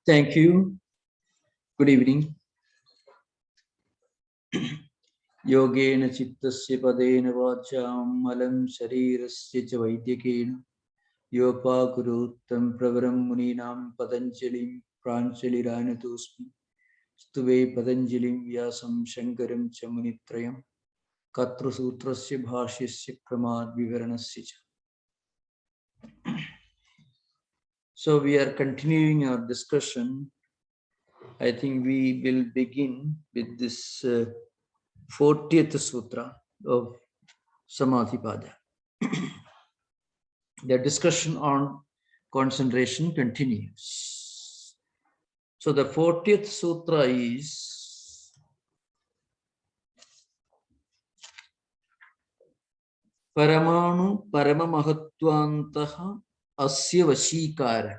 Thank you. Good evening. Yogena chittasya padena vacham malam sharirasya cha vaidyakena yopa kuruttam pravaram muninam patanjalim pranjaliranatosmi stuve patanjalim vyasam shankaram cha munitrayam katra sutrasya bhashyasya pramad vivaranasya cha. So we are continuing our discussion. I think we will begin with this 40th Sutra of Samadhipada. The discussion on concentration continues. So the 40th Sutra is Paramanu Paramamahatvantaha Asya Vashikara.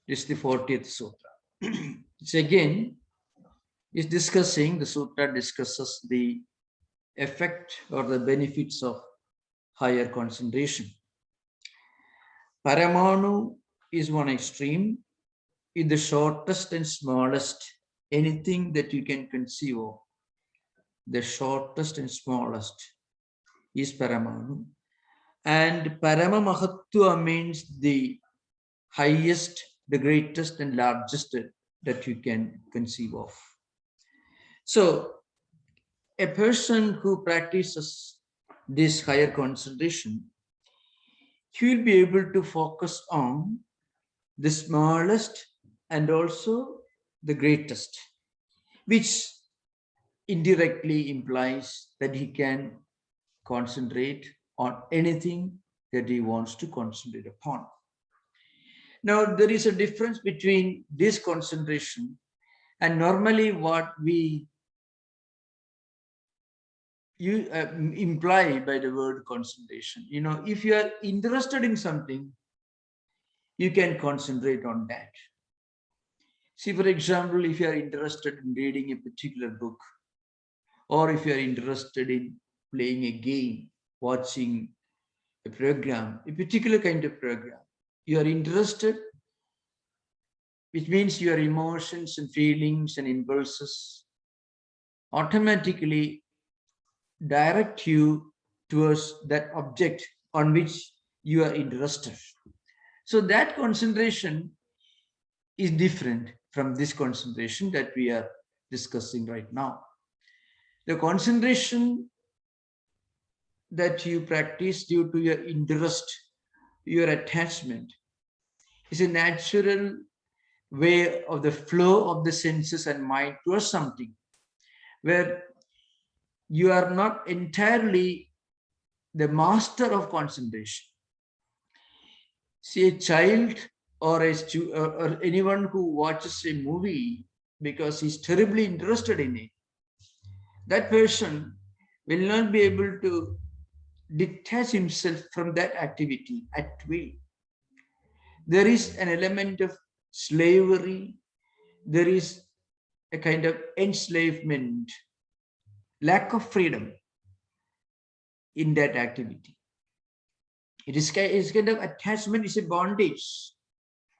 This is the 40th Sutra. It's again is discussing, the Sutra discusses the effect or the benefits of higher concentration. Paramanu is one extreme, is the shortest and smallest, anything that you can conceive of. The shortest and smallest is Paramanu. And Paramamahatva means the highest, the greatest and largest that you can conceive of. So a person who practices this higher concentration, he will be able to focus on the smallest and also the greatest, which indirectly implies that he can concentrate on anything that he wants to concentrate upon. Now, there is a difference between this concentration and normally what we imply by the word concentration. You know, if you are interested in something, you can concentrate on that. See, for example, if you are interested in reading a particular book, or if you are interested in playing a game, watching a program, a particular kind of program, you are interested, which means your emotions and feelings and impulses automatically direct you towards that object on which you are interested. So that concentration is different from this concentration that we are discussing right now. The concentration that you practice due to your interest, your attachment, is a natural way of the flow of the senses and mind towards something where you are not entirely the master of concentration. See, a child or anyone who watches a movie because he's terribly interested in it, that person will not be able to detach himself from that activity at will. There is an element of slavery, there is a kind of enslavement, lack of freedom in that activity. It is kind of attachment, is a bondage.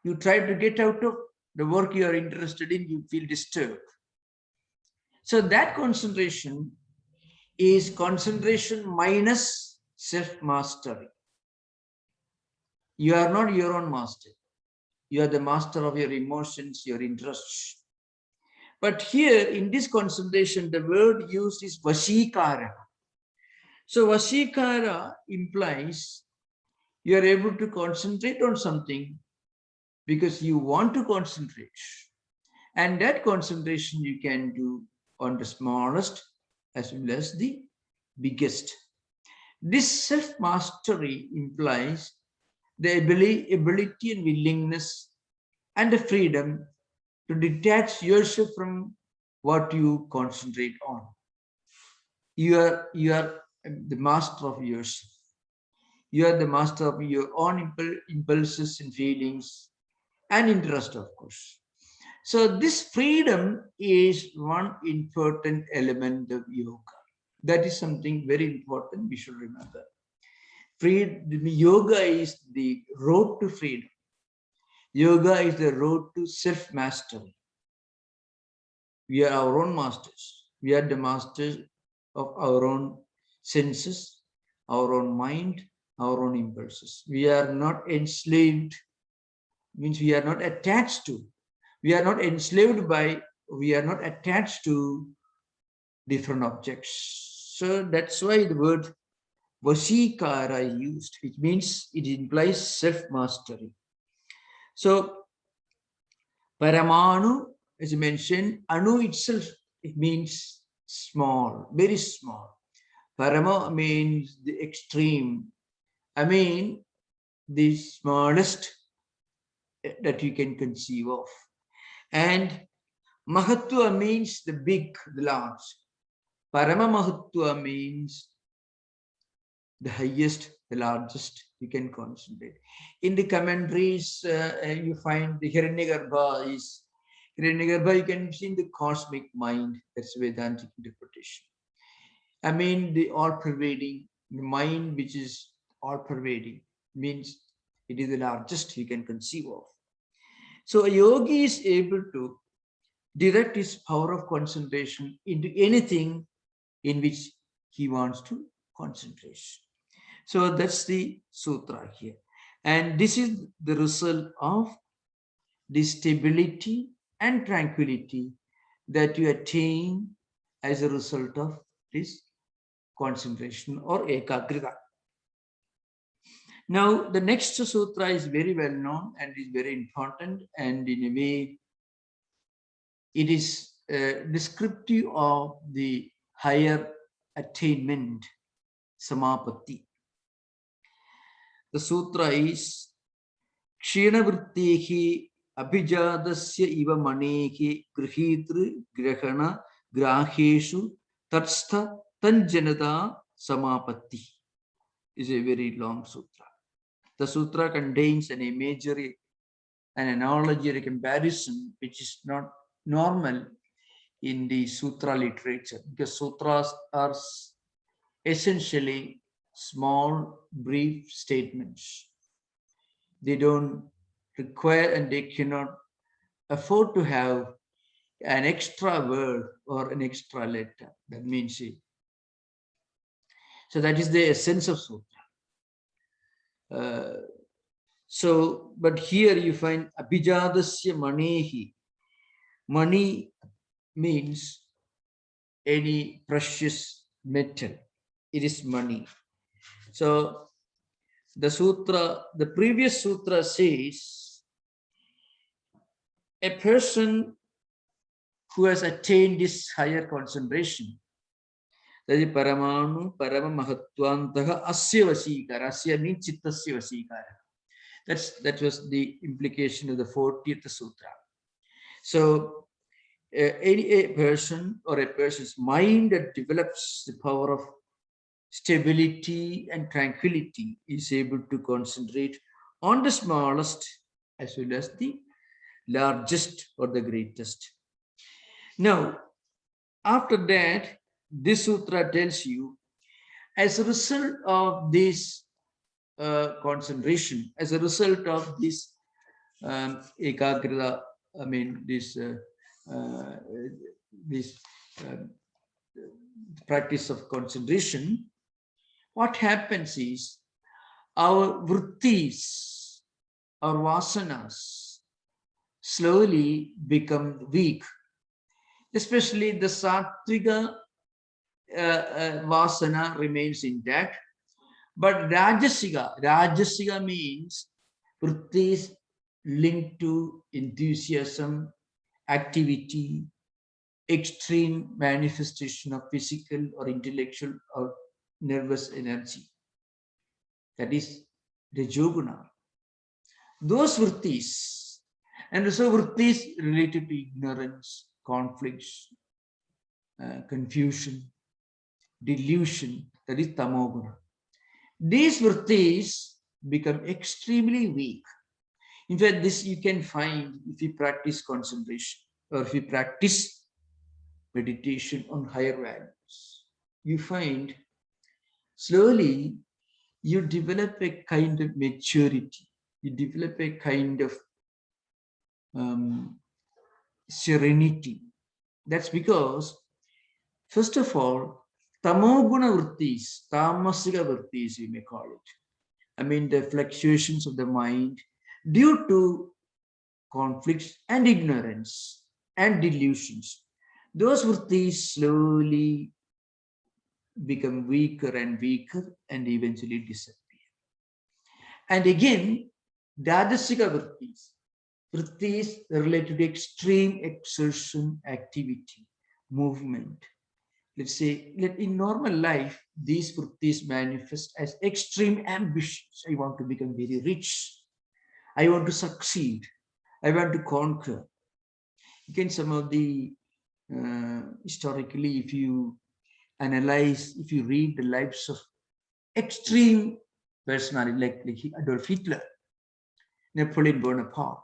You try to get out of the work you are interested in, you feel disturbed. So that concentration is concentration minus self-mastery. You are not your own master. You are the master of your emotions, your interests. But here in this concentration, the word used is vashikara. So vashikara implies you are able to concentrate on something because you want to concentrate. And that concentration you can do on the smallest as well as the biggest. This self-mastery implies the ability and willingness and the freedom to detach yourself from what you concentrate on. You are the master of yourself. You are the master of your own impulses and feelings and interest, of course. So this freedom is one important element of yoga. That is something very important we should remember. Yoga is the road to freedom. Yoga is the road to self-mastery. We are our own masters. We are the masters of our own senses, our own mind, our own impulses. We are not enslaved, means we are not attached to. We are not enslaved by, we are not attached to different objects. So that's why the word Vasikara is used, which means it implies self-mastery. So Paramanu, as you mentioned, Anu itself, it means small, very small. Parama means the extreme. I mean, the smallest that you can conceive of. And Mahatva means the big, the large. Parama Mahatva means the highest, the largest you can concentrate. In the commentaries, you find the Hiranyagarbha is, Hiranyagarbha you can see in the cosmic mind. That's Vedantic interpretation. I mean, the all-pervading, the mind which is all-pervading, means it is the largest you can conceive of. So a yogi is able to direct his power of concentration into anything in which he wants to concentrate. So that's the sutra here. And this is the result of the stability and tranquility that you attain as a result of this concentration or ekagrita. Now, the next sutra is very well known and is very important, and in a way, it is descriptive of the higher attainment, samapatti. The sutra is Kshinavrittehi abhijadasya iva manehi grihitru grahana graheshu tatstha tanjanata samapatti. Is a very long sutra. The sutra contains an imagery, an analogy, a comparison, which is not normal in the sutra literature, because sutras are essentially small, brief statements. They don't require and they cannot afford to have an extra word or an extra letter. That means it. So that is the essence of sutra. But here you find abhijadasya manehi. Money means any precious metal. It is money. So the sutra, the previous sutra says, a person who has attained this higher concentration, that is paramanu, parama mahatvantaha asya vasikara. Asya means chittasya vasikara. That was the implication of the 40th sutra. So a person or a person's mind that develops the power of stability and tranquility is able to concentrate on the smallest as well as the largest or the greatest. Now, after that, this sutra tells you, as a result of this concentration, as a result of this ekagrita, I mean this practice of concentration, what happens is our vrittis, our vasanas, slowly become weak. Especially the sattvika vasana remains intact, but rajasiga means vrittis linked to enthusiasm, activity, extreme manifestation of physical or intellectual or nervous energy. That is Rajoguna. Those vrittis, and also vrittis related to ignorance, conflicts, confusion, delusion, that is Tamoguna. These vrittis become extremely weak. In fact, this you can find if you practice concentration or if you practice meditation on higher values. You find slowly you develop a kind of maturity. You develop a kind of serenity. That's because, first of all, tamoguna vrittis, tamasika vrittis, we may call it. I mean, the fluctuations of the mind due to conflicts and ignorance and delusions. Those vrittis slowly become weaker and weaker and eventually disappear. And again, Dajasika vrittis related to extreme exertion, activity, movement. Let's say, in normal life, these vrittis manifest as extreme ambitions. I want to become very rich. I want to succeed. I want to conquer. Again, some of the historically, if you analyze, if you read the lives of extreme personality like Adolf Hitler, Napoleon Bonaparte,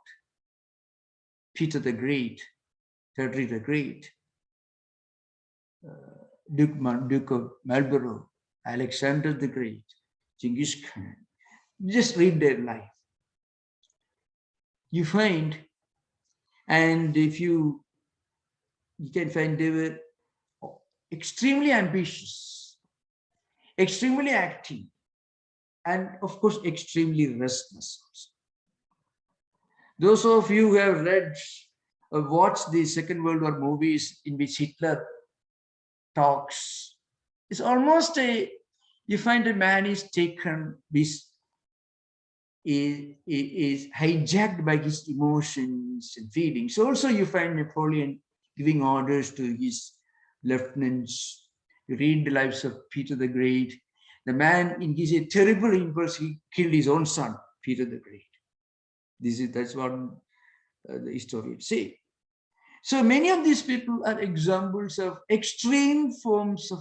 Peter the Great, Frederick the Great, Duke of Marlborough, Alexander the Great, Genghis Khan. Just read their life. You find, and if you can find they were extremely ambitious, extremely active, and of course, extremely restless. Those of you who have read or watched the Second World War movies in which Hitler talks, it's almost you find a man is taken, is hijacked by his emotions and feelings. Also, you find Napoleon giving orders to his lieutenants. You read the lives of Peter the Great. The man, in his terrible impulse, he killed his own son, Peter the Great. That's what the historians say. So many of these people are examples of extreme forms of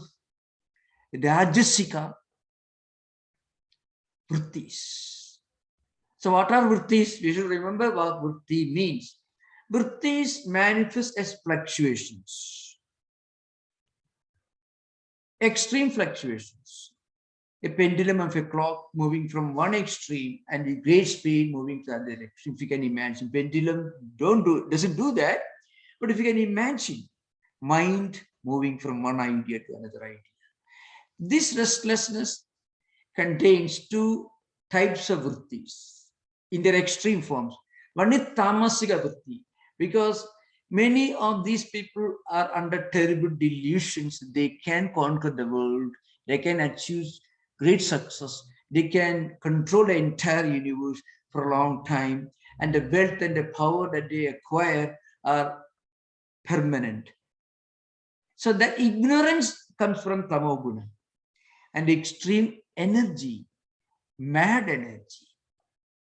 Rajasika vrittis. So what are vrittis? We should remember what vritti means. Vrittis manifest as fluctuations, extreme fluctuations. A pendulum of a clock moving from one extreme and with great speed moving to the other extreme. If you can imagine, pendulum doesn't do that, but if you can imagine, mind moving from one idea to another idea. This restlessness contains two types of vrittis in their extreme forms. One is tamasika vritti, because many of these people are under terrible delusions. They can conquer the world, they can achieve great success, they can control the entire universe for a long time, and the wealth and the power that they acquire are permanent. So that ignorance comes from tamoguna, and extreme energy, mad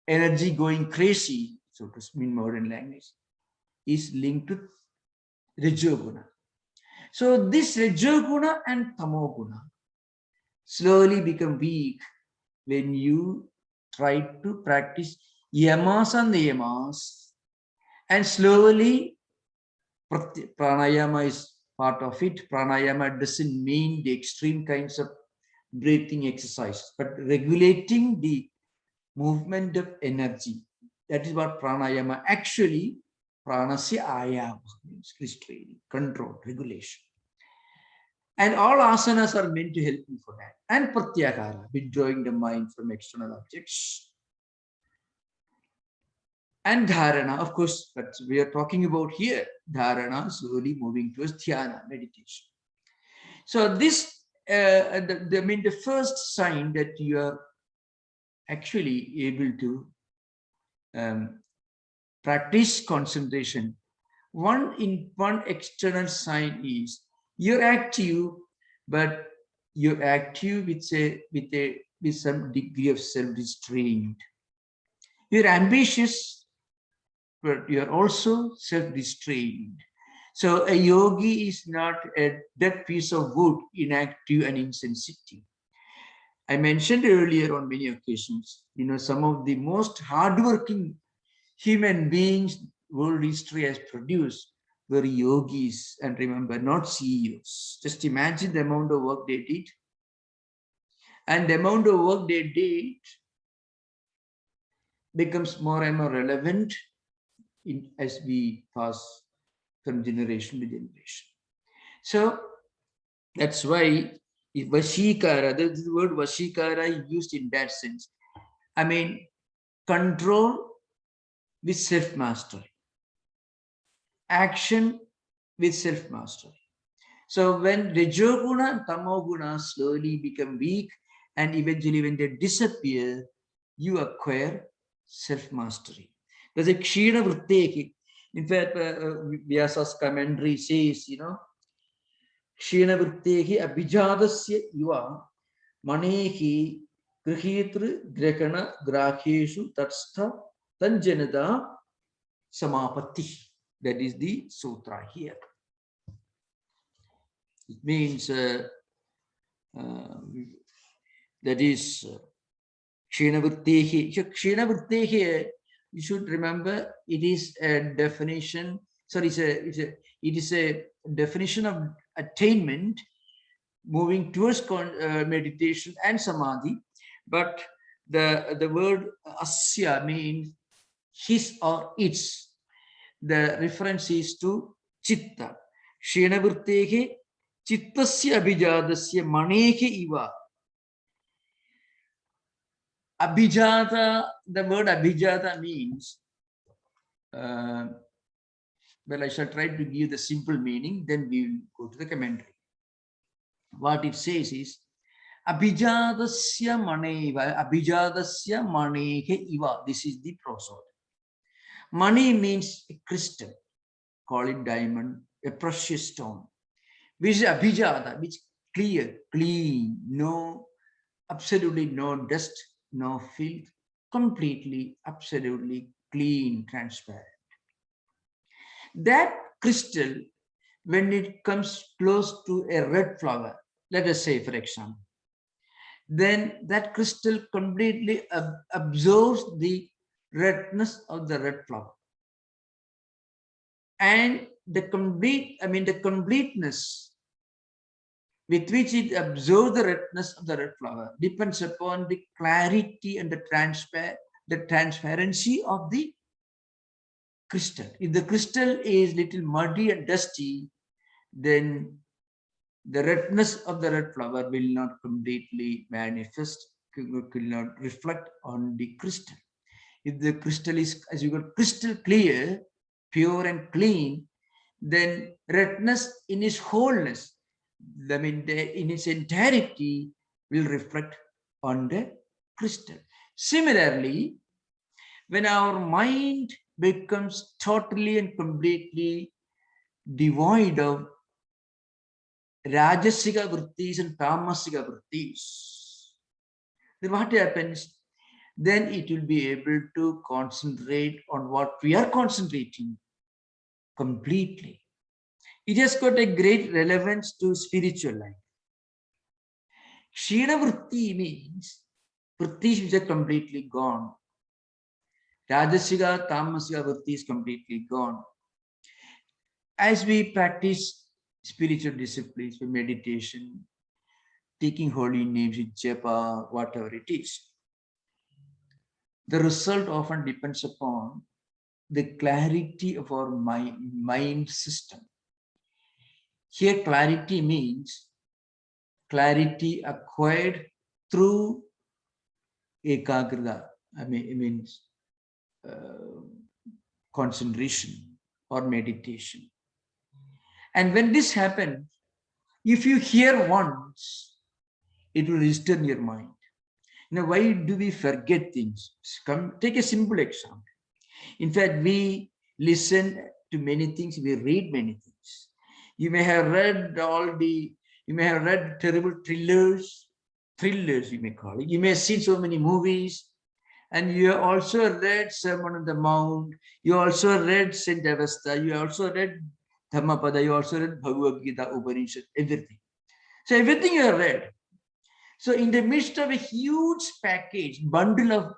energy going crazy, so to speak in modern language, is linked to rajoguna. So this rajoguna and tamoguna slowly become weak when you try to practice yamas and niyamas, and slowly pranayama is part of it. Pranayama doesn't mean the extreme kinds of breathing exercise, but regulating the movement of energy. That is what pranayama actually, pranasya ayama means restraining, control, regulation. And all asanas are meant to help you for that. And pratyahara, withdrawing the mind from external objects. And dharana, of course, but we are talking about here, dharana, slowly moving towards dhyana, meditation. So this, the first sign that you are actually able to practice concentration, one external sign is you're active, but you're active with some degree of self-restraint. You're ambitious, but you're also self-restrained. So a yogi is not a dead piece of wood, inactive and insensitive. I mentioned earlier on many occasions, some of the most hardworking human beings world history has produced were yogis, and remember, not CEOs. Just imagine the amount of work they did. And the amount of work they did becomes more and more relevant as we pass from generation to generation. So that's why Vashikara, the word Vashikara used in that sense. I mean, control with self-mastery, action with self-mastery. So when Rajoguna and Tamoguna slowly become weak, and eventually when they disappear, you acquire self-mastery. There's a Kshina Vritteki. In fact, Vyasa's commentary says, Kshina Vritteki abhijadasya yuva manehi grihitru grahana graheshu tatstha tanjanada samapatti. That is the sutra here. It means that is Kshinavrittehi. Kshinavrittehi, you should remember, it is a definition. Sorry, it is a definition of attainment, moving towards meditation and samadhi. But the word asya means his or its. The reference is to chitta. Kshinavrittehi chittasya abhijadasya manehi iva. Abhijata, the word abhijata means, well, I shall try to give the simple meaning, then we will go to the commentary. What it says is, abhijadasya maneva, abhijadasya manehe iva. This is the prosode. Mani means a crystal, call it diamond, a precious stone, which is abhijata, which clear, clean, no, absolutely no dust, no filth, completely, absolutely clean, transparent. That crystal, when it comes close to a red flower, let us say, for example, then that crystal completely absorbs the redness of the red flower. And the completeness with which it absorbs the redness of the red flower depends upon the clarity and the transparency of the crystal. If the crystal is little muddy and dusty, then the redness of the red flower will not completely manifest, will not reflect on the crystal. If the crystal is, as you got crystal clear, pure and clean, then redness in its wholeness, I mean, in its entirety, will reflect on the crystal. Similarly, when our mind becomes totally and completely devoid of Rajasika vrittis and Tamasika vrittis, then what happens? Then it will be able to concentrate on what we are concentrating completely. It has got a great relevance to spiritual life. Kshina vritti means vrittis which are completely gone. Rajasika, Tamasika vritti is completely gone. As we practice spiritual disciplines, for meditation, taking holy names, japa, whatever it is, the result often depends upon the clarity of our mind system. Here, clarity means clarity acquired through ekagrata. I mean, it means concentration or meditation. And when this happens, if you hear once, it will register in your mind. Now, why do we forget things? Take a simple example. In fact, we listen to many things, we read many things. You may have read terrible thrillers you may call it. You may have seen so many movies, and you have also read Sermon on the Mount, you also read Saint Avesta, you also read Dhammapada, you also read Bhagavad Gita, Upanishad, everything. So everything you have read. So in the midst of a huge package, bundle of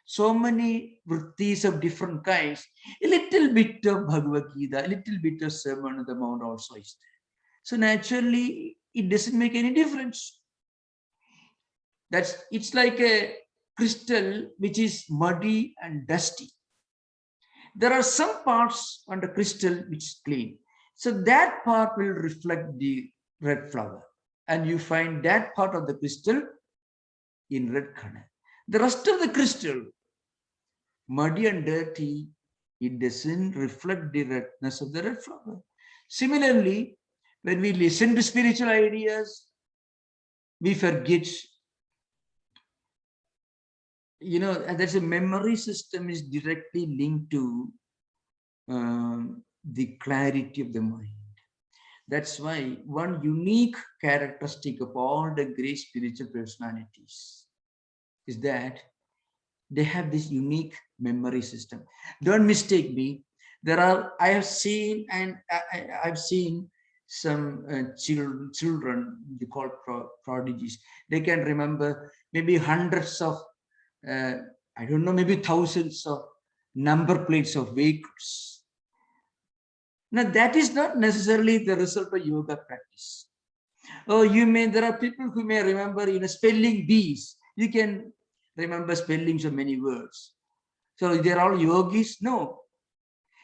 so many vrittis of different kinds, a little bit of Bhagavad Gita, a little bit of Sermon on the Mount also is there. So naturally, it doesn't make any difference. It's like a crystal which is muddy and dusty. There are some parts on the crystal which is clean. So that part will reflect the red flower. And you find that part of the crystal in red color. The rest of the crystal, muddy and dirty, it doesn't reflect the redness of the red flower. Similarly, when we listen to spiritual ideas, we forget, that's a memory system is directly linked to the clarity of the mind. That's why one unique characteristic of all the great spiritual personalities is that they have this unique memory system. Don't mistake me. I have seen, and I've seen some children, they call prodigies. They can remember maybe hundreds of, I don't know, maybe thousands of number plates of vehicles. Now, that is not necessarily the result of yoga practice. Oh, there are people who may remember, spelling bees. You can remember spellings of many words. So they're all yogis? No.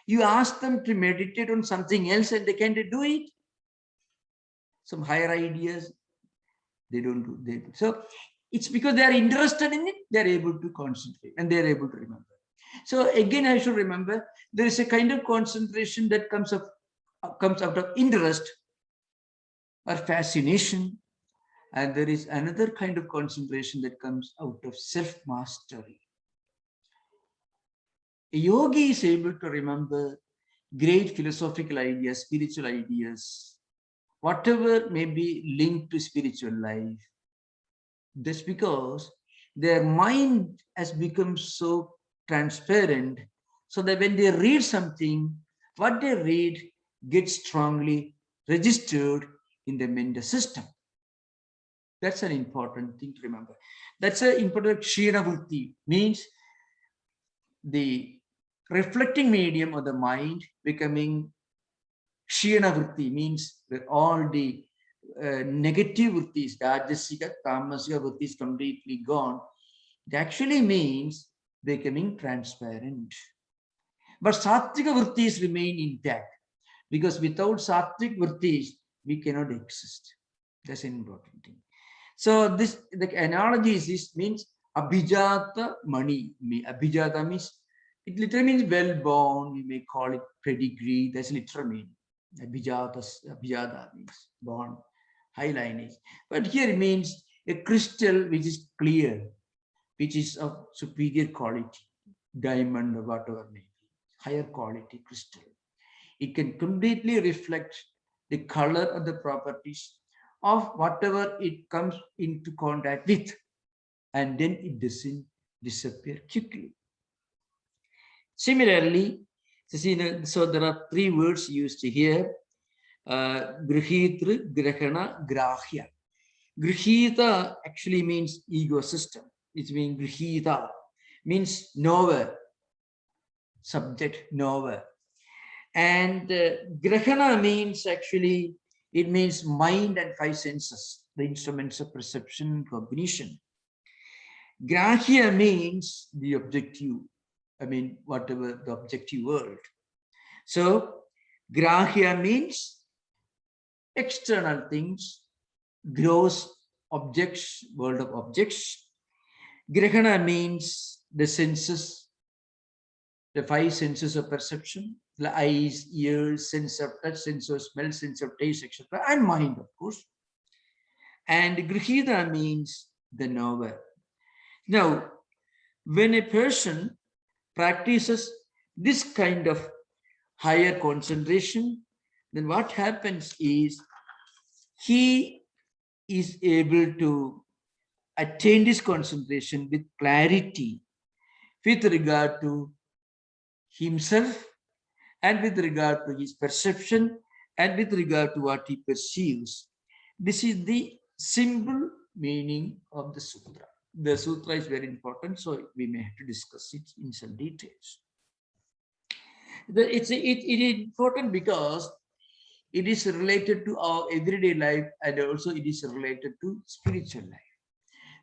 You ask them to meditate on something else and they can't do it. Some higher ideas, they don't do. So it's because they are interested in it, they're able to concentrate and they're able to remember. So again, I should remember, there is a kind of concentration that comes out of interest or fascination. And there is another kind of concentration that comes out of self-mastery. A yogi is able to remember great philosophical ideas, spiritual ideas, whatever may be linked to spiritual life. That's because their mind has become so transparent, so that when they read something, what they read gets strongly registered in the mental system. That's an important thing to remember. That's an important Kshiravritti, means the reflecting medium of the mind becoming Kshiravritti, means that all the negative vrittis, Rajasika, Tamasika vrittis completely gone. It actually means becoming transparent. But Sattvika vrittis remain intact, because without Sattvic vrittis, we cannot exist. That's an important thing. So the analogy is this, means Abhijata Mani. Abhijata means, it literally means well born. We may call it pedigree. That's literal meaning. Abhijata means born, high lineage. But here it means a crystal which is clear, which is of superior quality, diamond or whatever may be, higher quality crystal. It can completely reflect the color of the properties of whatever it comes into contact with, and then it doesn't disappear quickly. Similarly, so there are three words used here: grihitra, grahana, grahya. Grihita actually means ecosystem. It means grihita, means knower, subject, knower. And grahana means actually, it means mind and five senses, the instruments of perception and cognition. Grahya means the objective, whatever the objective world. So grahya means external things, gross objects, world of objects. Grahana means the senses, the five senses of perception, the eyes, ears, sense of touch, sense of smell, sense of taste, etc., and mind, of course. And grihita means the knower. Now, when a person practices this kind of higher concentration, then what happens is he is able to attain this concentration with clarity with regard to himself and with regard to his perception and with regard to what he perceives. This is the simple meaning of the sutra. The sutra is very important, so we may have to discuss it in some details. It is important because it is related to our everyday life, and also it is related to spiritual life.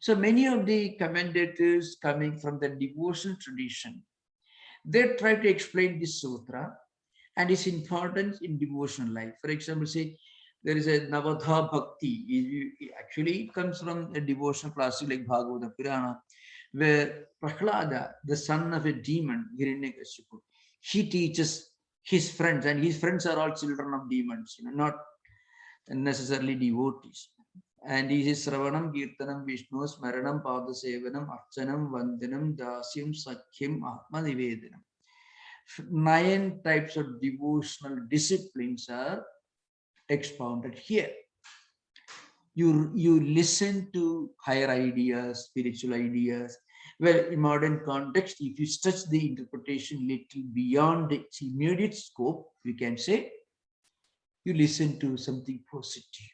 So many of the commentators coming from the devotional tradition, They try to explain this sutra and its importance in devotional life. For example, say there is a Navadha Bhakti. Actually, it comes from a devotional classic like Bhagavata Purana, where Prahlada, the son of a demon, Hiranyakashipu, he teaches his friends, and his friends are all children of demons, not necessarily devotees. And he is Sravanam, Kirtanam, Vishnu, Smaranam, Padasevanam, Archanam, Vandanam, Dasyam, Sakyam, Atma Nivedanam. 9 types of devotional disciplines are expounded here. You listen to higher ideas, spiritual ideas. Well, in modern context, if you stretch the interpretation little beyond its immediate scope, we can say you listen to something positive,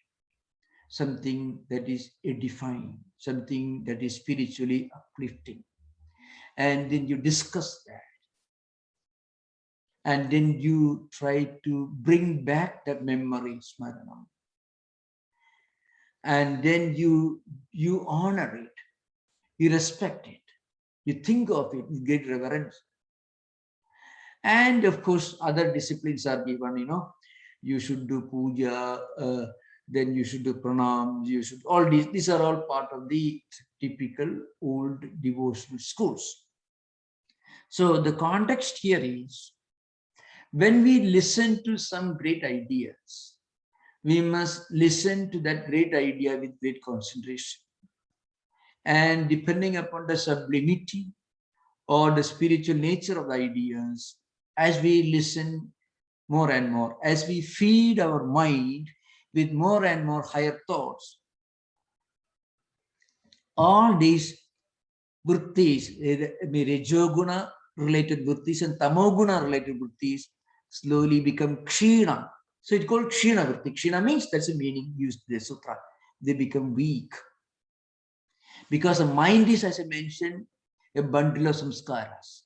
something that is edifying, something that is spiritually uplifting. And then you discuss that. And then you try to bring back that memory, smaranam. And then you honor it, you respect it, you think of it with great reverence. And of course, other disciplines are given, you should do puja, then you should do pranam, you should, all these are all part of the typical old devotional schools. So the context here is, when we listen to some great ideas, we must listen to that great idea with great concentration. And depending upon the sublimity or the spiritual nature of the ideas, as we listen more and more, as we feed our mind with more and more higher thoughts, all these vrittis, Rajoguna related vrittis and Tamoguna related vrittis, slowly become kshina. So it's called kshina vritti. Kshina means, that's the meaning used in the sutra. They become weak. Because the mind is, as I mentioned, a bundle of samskaras.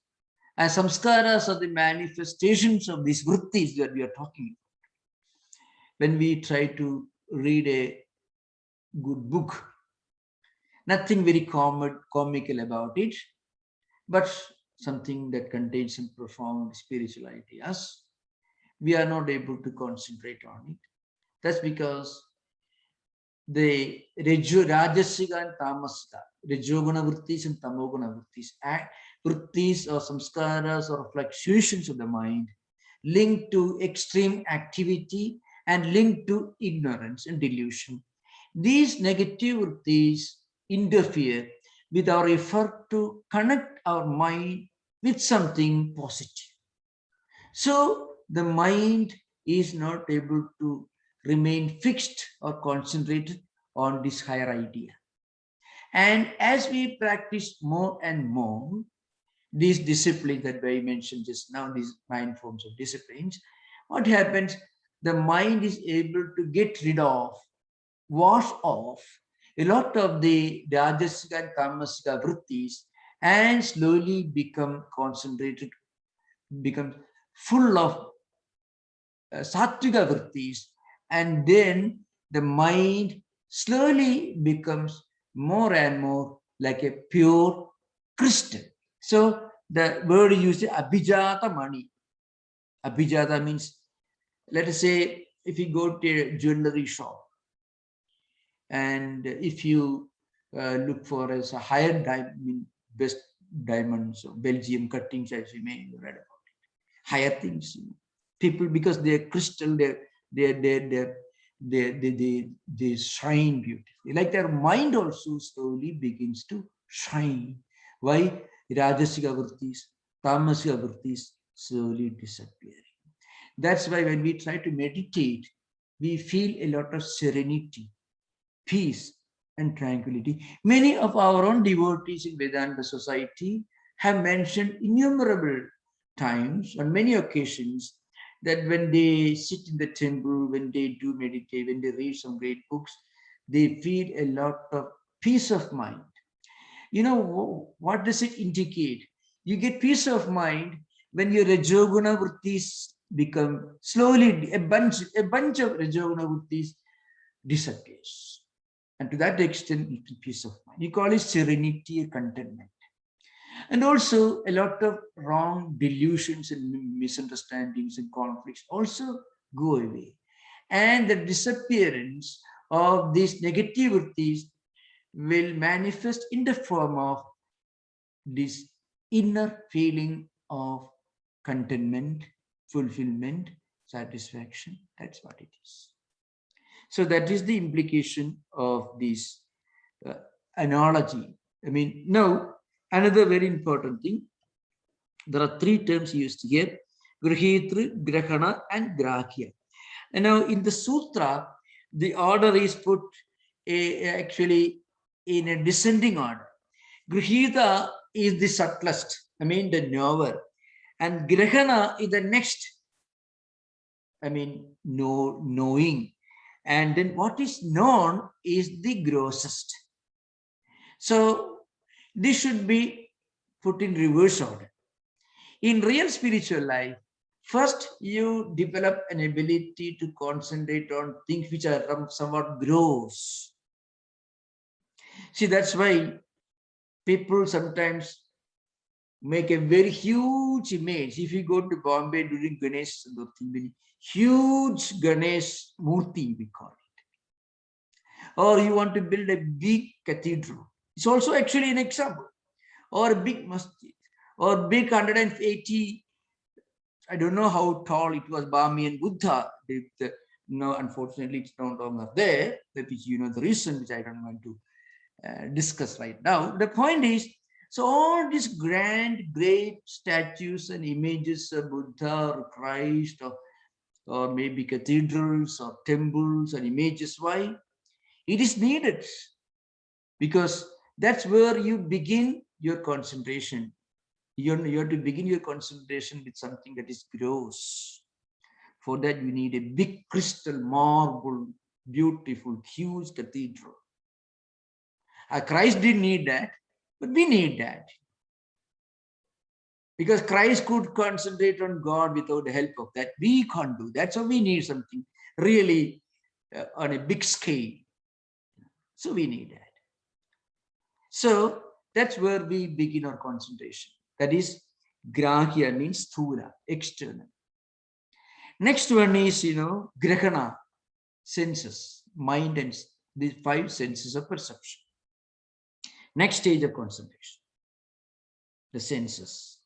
And samskaras are the manifestations of these vrittis that we are talking about. When we try to read a good book, nothing very comical about it, but something that contains some profound spiritual ideas, we are not able to concentrate on it. That's because the Rajasiga and Tamasika, Rajoguna vrittis and Tamoguna vrittis or samskaras or fluctuations of the mind, linked to extreme activity and linked to ignorance and delusion. These negative vrittis interfere with our effort to connect our mind with something positive. So the mind is not able to remain fixed or concentrated on this higher idea. And as we practice more and more these disciplines that I mentioned just now, these 9 forms of disciplines, what happens? The mind is able to get rid of, wash off a lot of the Rajasiga and Tamasika vrittis and slowly become concentrated, become full of Sattvika vrittis, and then the mind slowly becomes more and more like a pure crystal. So the word used is abhijata mani. Abhijata means, let us say, if you go to a jewelry shop and if you look for a higher diamond, best diamonds or Belgium cuttings, as you may read about it, higher things, people, because they're crystal, they shine beautifully. Like their mind also slowly begins to shine. Why? Rajasiga vrittis, Tamasika vrittis slowly disappearing. That's why when we try to meditate, we feel a lot of serenity, peace, and tranquility. Many of our own devotees in Vedanta society have mentioned innumerable times, on many occasions, that when they sit in the temple, when they do meditate, when they read some great books, they feel a lot of peace of mind. What does it indicate? You get peace of mind when your Rajoguna vrittis become slowly, a bunch of Rajoguna vrittis disappears. And to that extent, it's peace of mind. You call it serenity, contentment. And also a lot of wrong delusions and misunderstandings and conflicts also go away. And the disappearance of these negativities will manifest in the form of this inner feeling of contentment, fulfillment, satisfaction. That's what it is. So that is the implication of this uh, analogy. I mean, now another very important thing. There are three terms used here: grihitru, grahana, and grahya. And now in the sutra, the order is put actually in a descending order. Grihita is the subtlest, I mean the knower, and grahana is the next, I mean knowing, and then what is known is the grossest. So this should be put in reverse order. In real spiritual life, first you develop an ability to concentrate on things which are somewhat gross. See, that's why people sometimes make a very huge image. If you go to Bombay during Ganesh Chaturthi, huge Ganesh Murti, we call it. Or you want to build a big cathedral. It's also actually an example. Or a big masjid. Or big 180, I don't know how tall it was, Bamiyan Buddha. No, unfortunately, it's no longer there. That is, the reason which I don't want to discuss right now. The point is, so all these grand, great statues and images of Buddha or Christ or maybe cathedrals or temples and images, why? It is needed because that's where you begin your concentration. You have to begin your concentration with something that is gross. For that, you need a big crystal, marble, beautiful, huge cathedral. Christ didn't need that, but we need that. Because Christ could concentrate on God without the help of that. We can't do that. So we need something really on a big scale. So we need that. So that's where we begin our concentration. That is, grahya means sthula, external. Next one is, grahana, senses, mind and these 5 senses of perception. Next stage of concentration, the senses.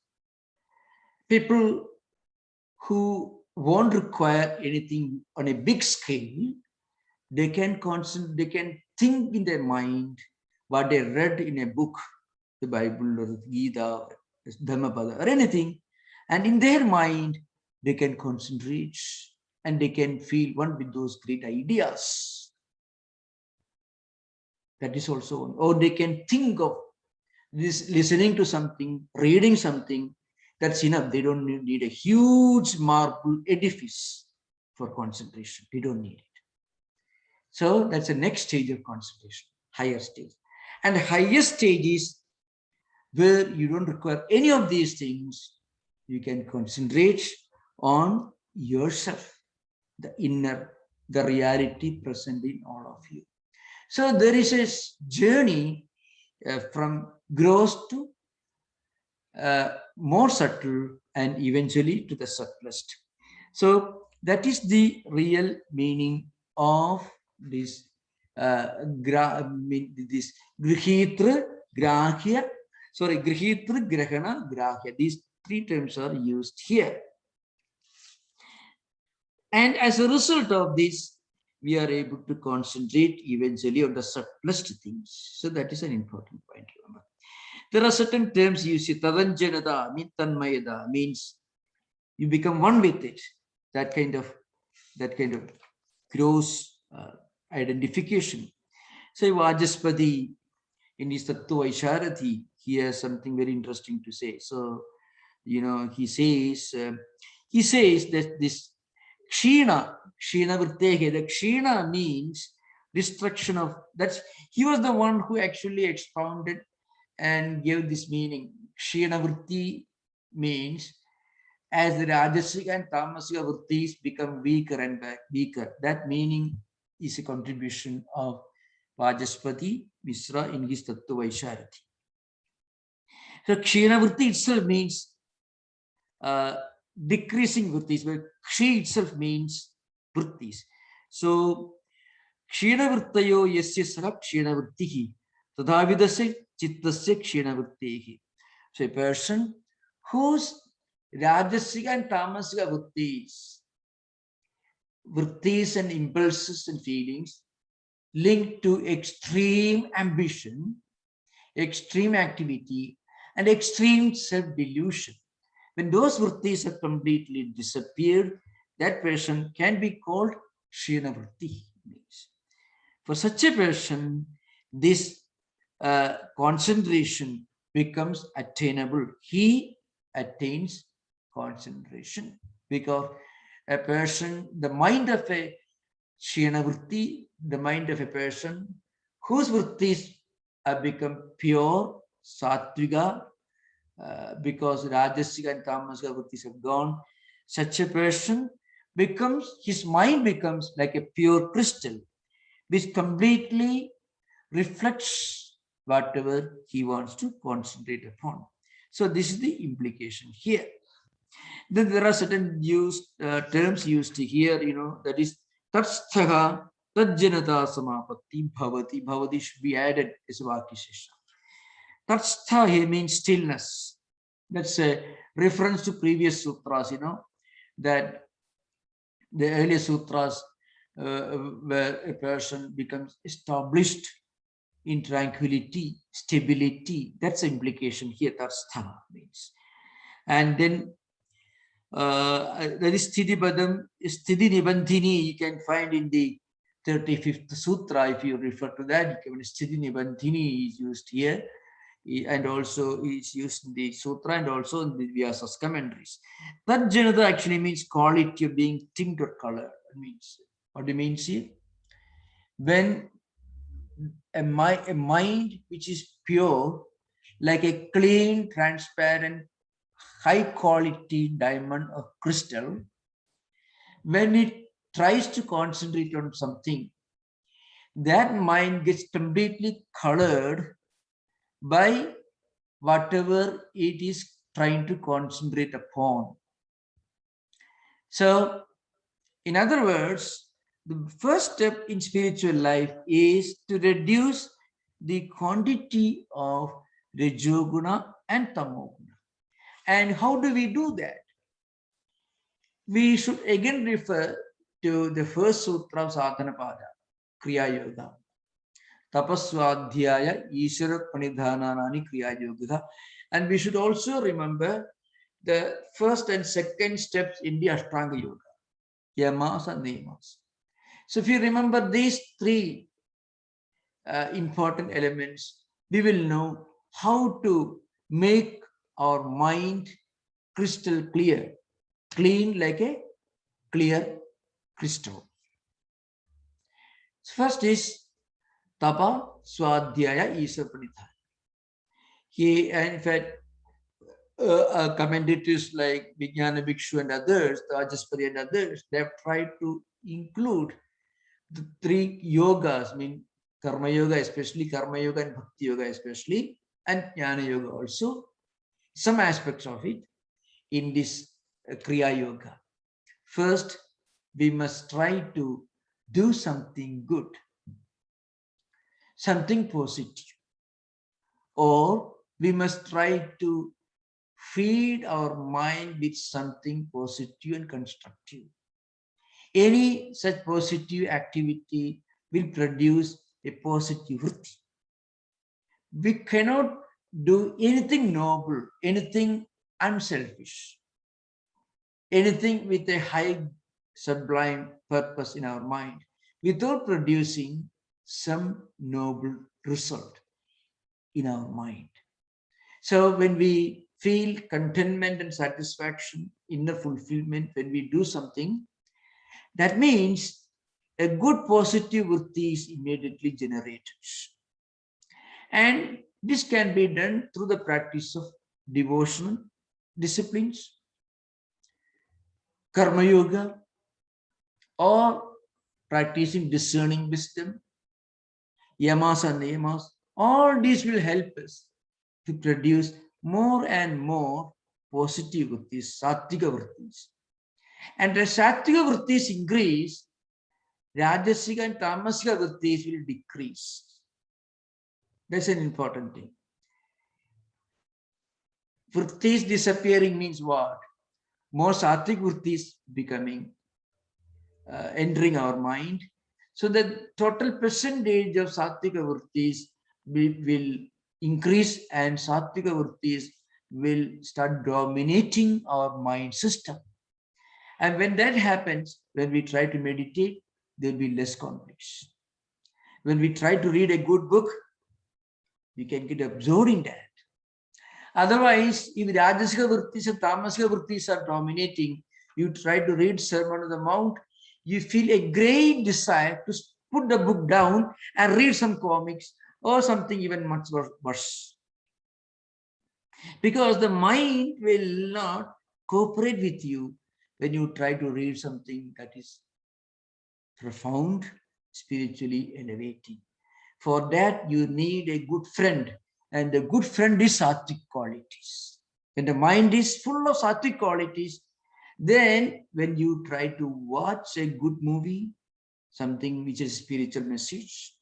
People who won't require anything on a big scale, they can concentrate, they can think in their mind what they read in a book, the Bible or the Gita or Dhammapada or anything, and in their mind they can concentrate and they can feel one with those great ideas. That is also one. Or they can think of this, listening to something, reading something. That's enough. They don't need a huge marble edifice for concentration. They don't need it. So that's the next stage of concentration, higher stage. And the highest stage is where you don't require any of these things. You can concentrate on yourself, the inner, the reality present in all of you. So there is a journey from gross to more subtle and eventually to the subtlest. So that is the real meaning of this this grihitra, grahya, grihitra, grahana, grahya. These 3 terms are used here. And as a result of this, we are able to concentrate eventually on the subtlest things. So that is an important point. Remember. There are certain terms you see, tadanjanada, tanmayada, means you become one with it. That kind of gross identification. So Vajaspati in his Tattwamayananda, he has something very interesting to say. So, he says that this Kshina Vrittehe, the Kshina means destruction of, he was the one who actually expounded and gave this meaning. Kshina Vritti means as the Rajasic and Tamasic Vrittis become weaker and weaker. That meaning is a contribution of Vajaspati Misra in his Tattwamayananda. So Kshina Vritti itself means decreasing vrittis, but Kshi itself means vrittis. So Kshina Vrittayo yasya saha Kshina Vrittihi tadhavidasya chittasya Kshina Vrittihi. So a person whose Rajasiga and Tamasiga vrittis and impulses and feelings linked to extreme ambition, extreme activity, and extreme self-delusion. When those vrittis have completely disappeared, that person can be called Kshina Vritti. For such a person, this concentration becomes attainable. He attains concentration because a person, the mind of a Kshina Vritti, the mind of a person whose vrittis have become pure, sattviga, because Rajasiga and Tamasiga vrittis have gone, such a person becomes, his mind becomes like a pure crystal, which completely reflects whatever he wants to concentrate upon. So this is the implication here. Then there are certain terms used here, that is tatsthaha tajjanata samapatti bhavati. Bhavati should be added as a vakishesha. Tatstha here means stillness. That's a reference to previous sutras, that the earlier sutras where a person becomes established in tranquility, stability. That's the implication here. Tatstha means. And then that is Sthiti Padam, Sthiti Nibandhini, you can find in the 35th Sutra. If you refer to that, Sthiti Nibandhini is used here, and also is used in the Sutra and also in the Vyasa's commentaries. That Janata actually means quality of being tinct or color. It means, what it means here? When a mind which is pure, like a clean, transparent, high quality diamond or crystal, when it tries to concentrate on something, that mind gets completely colored by whatever it is trying to concentrate upon. So, in other words, the first step in spiritual life is to reduce the quantity of Rajoguna and Tamoguna. And how do we do that? We should again refer to the first sutra of Sadhanapada, Kriya Yoga. Tapaswadhyaya Ishara Panidhananani Kriya Yoga. And we should also remember the first and second steps in the Ashtanga Yoga, Yamas and Niyamas. So if you remember these three important elements, we will know how to make our mind crystal clear, clean like a clear crystal. First is Tapa Swadhyaya Isha Pranidhana. He, in fact, commentators like Vijnana Bhikshu and others, the Ajaspari and others, they have tried to include the three yogas, I mean Karma Yoga especially, Karma Yoga and Bhakti Yoga especially, and Jnana Yoga also, some aspects of it in this Kriya Yoga. First, we must try to do something good, something positive, or we must try to feed our mind with something positive and constructive. Any such positive activity will produce a positive vritti. We cannot do anything noble, anything unselfish, anything with a high sublime purpose in our mind without producing some noble result in our mind. So when we feel contentment and satisfaction, inner fulfillment, when we do something, that means a good positive vritti is immediately generated. And this can be done through the practice of devotional disciplines, karma yoga, or practicing discerning wisdom, yamas and niyamas. All these will help us to produce more and more positive vrittis, sattvika vrittis. And as sattvika vrittis increase, rajasiga and tamasika vrittis will decrease. That's an important thing. Vrittis disappearing means what? More sattvic vrittis becoming, entering our mind. So the total percentage of sattvika vrittis will increase, and sattvika vrittis will start dominating our mind system. And when that happens, when we try to meditate, there will be less conflicts. When we try to read a good book, we can get absorbed in that. Otherwise, if Rajasiga Vrittis and Tamasiga Vrittis are dominating, you try to read Sermon on the Mount, you feel a great desire to put the book down and read some comics or something even much worse. Because the mind will not cooperate with you when you try to read something that is profound, spiritually elevating. For that, you need a good friend, and the good friend is sattvic qualities. When the mind is full of sattvic qualities, then when you try to watch a good movie, something which is spiritual message,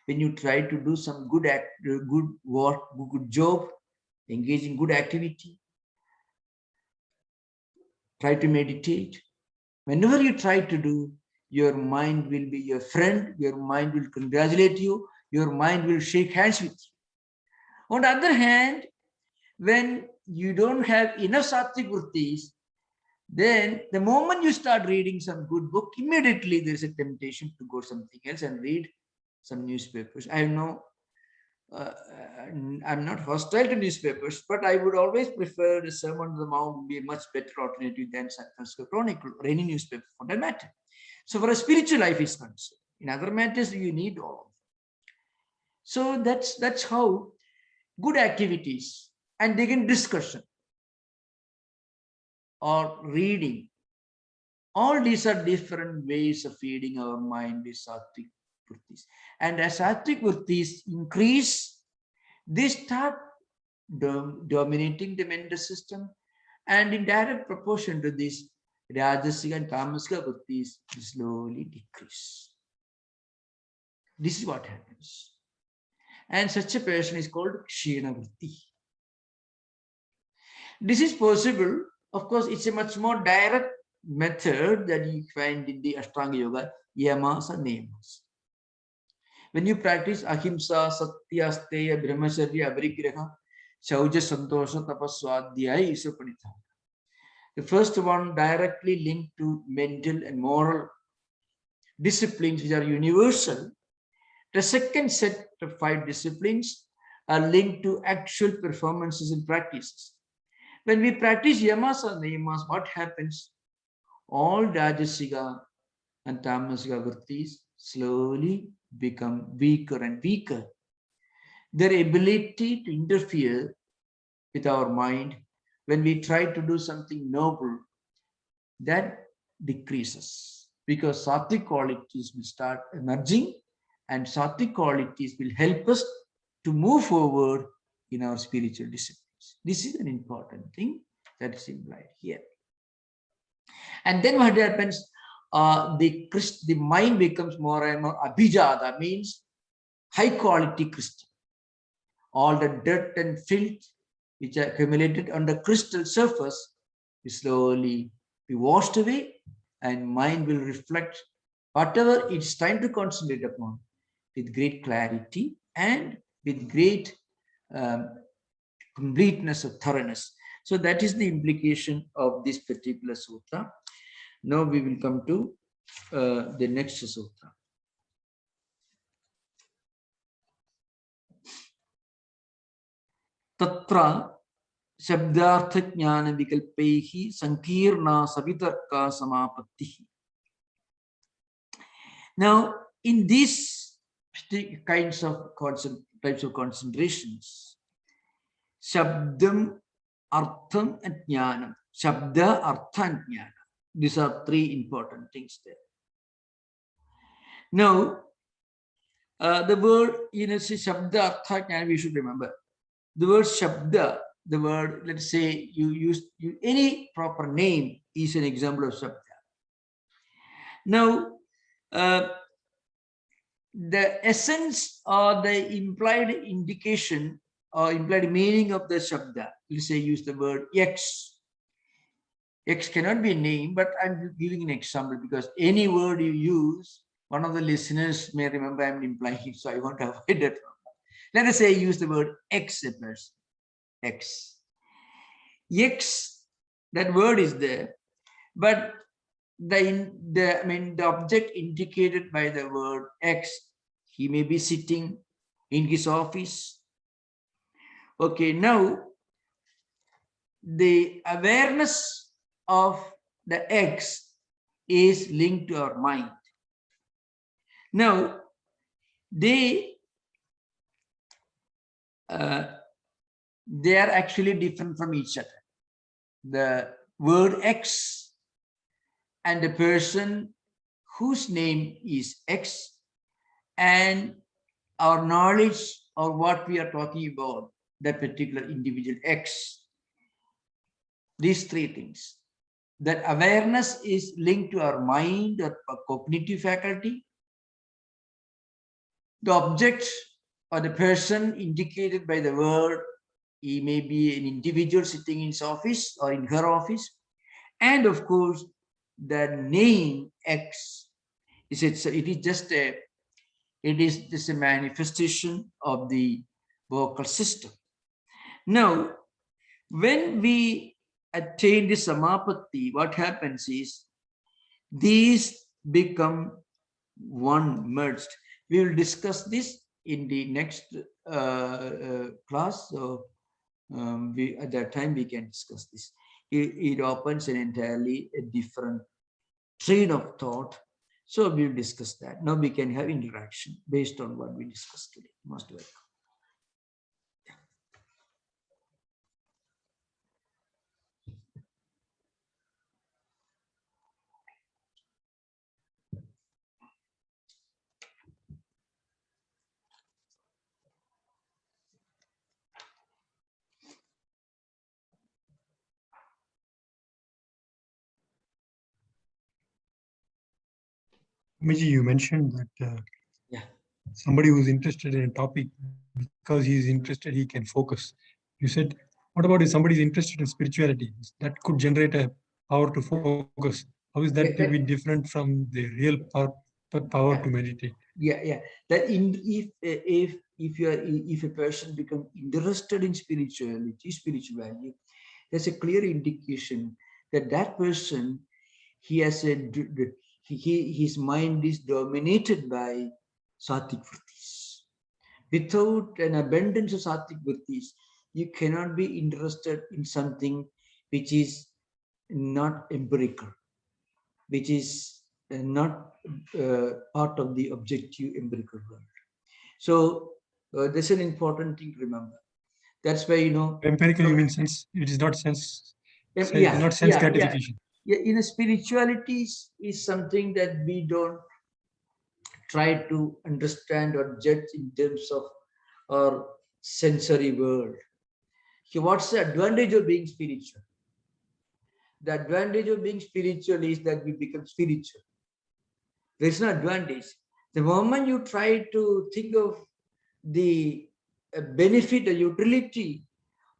when you try to do some good work, good job, engage in good activity, try to meditate. Whenever you try to do, your mind will be your friend, your mind will congratulate you, your mind will shake hands with you. On the other hand, when you don't have enough sattvic vrittis, then the moment you start reading some good book, immediately there is a temptation to go something else and read some newspapers. I know I'm not hostile to newspapers, but I would always prefer the Sermon on the Mount would be a much better alternative than San Francisco Chronicle or any newspaper for that matter. So for a spiritual life is concerned. In other matters, you need all of them. So that's how good activities and begin discussion or reading. All these are different ways of feeding our mind with sattvic vrittis. And as sattvic vrittis increase, they start dominating the mental system, and in direct proportion to this, rajasiga and tamasika vrittis slowly decrease. This is what happens. And such a person is called kshina vritti. This is possible. Of course, it's a much more direct method that you find in the Ashtanga Yoga, yamas and niyamas. When you practice ahimsa, satya, steya, brahmacharya, avrigraha, shauja, santosha, tapaswadhyaya, isapanitha. The first one directly linked to mental and moral disciplines which are universal. The second set of 5 disciplines are linked to actual performances and practices. When we practice yamas or niyamas, what happens? All rajasiga and tamasika vrittis slowly become weaker and weaker. Their ability to interfere with our mind when we try to do something noble, that decreases, because sattvic qualities will start emerging, and sattvic qualities will help us to move forward in our spiritual disciplines. This is an important thing that is implied here. And then what happens? The mind becomes more and more abhijada, means high quality crystal. All the dirt and filth which are accumulated on the crystal surface will slowly be washed away, and mind will reflect whatever it's trying to concentrate upon with great clarity and with great completeness of thoroughness. So that is the implication of this particular sutra. Now we will come to the next sutra. Tatra Shabdartha Jnana Vikalpehi Sankirna Savitarka Samapatti. Now, in these kinds of types of concentrations, Shabdam, Artham, and Jnanam. Shabda, Artha, and Jnana. These are 3 important things there. Now, the word, see, Shabda, Artha, Jnana, we should remember. The word Shabda the word, let's say you use any proper name is an example of Shabda. Now, the essence or the implied indication or implied meaning of the Shabda, let's say use the word X. X cannot be a name, but I'm giving an example because any word you use, one of the listeners may remember I'm implying, so I want to avoid that. Let us say use the word X, a person. X. X, that word is there, but the object indicated by the word X, he may be sitting in his office. Okay, now the awareness of the X is linked to our mind. Now, they are actually different from each other. The word X and the person whose name is X and our knowledge or what we are talking about, that particular individual X. These three things. That awareness is linked to our mind or cognitive faculty. The object or the person indicated by the word, he may be an individual sitting in his office or in her office. And of course, the name X it is just a manifestation of the vocal system. Now, when we attain the samapatti, what happens is these become one merged. We will discuss this in the next class. So at that time we can discuss this. It opens an entirely different train of thought. So we'll discuss that. Now we can have interaction based on what we discussed today. Most welcome. Miji, you mentioned that somebody who's interested in a topic, because he's interested, he can focus. You said, what about if somebody is interested in spirituality? That could generate a power to focus. How is that to be different from the real power to meditate? Yeah. That if a person becomes interested in spirituality, spiritual value, there's a clear indication that that person, he has his mind is dominated by sattvic vrittis. Without an abundance of sattvic vrittis, you cannot be interested in something which is not empirical, which is not part of the objective empirical world. So that's an important thing to remember. That's why, empirical means sense. It is not sense. It is not sense gratification. Yeah, spirituality is something that we don't try to understand or judge in terms of our sensory world. So what's the advantage of being spiritual? The advantage of being spiritual is that we become spiritual. There's no advantage. The moment you try to think of the benefit or utility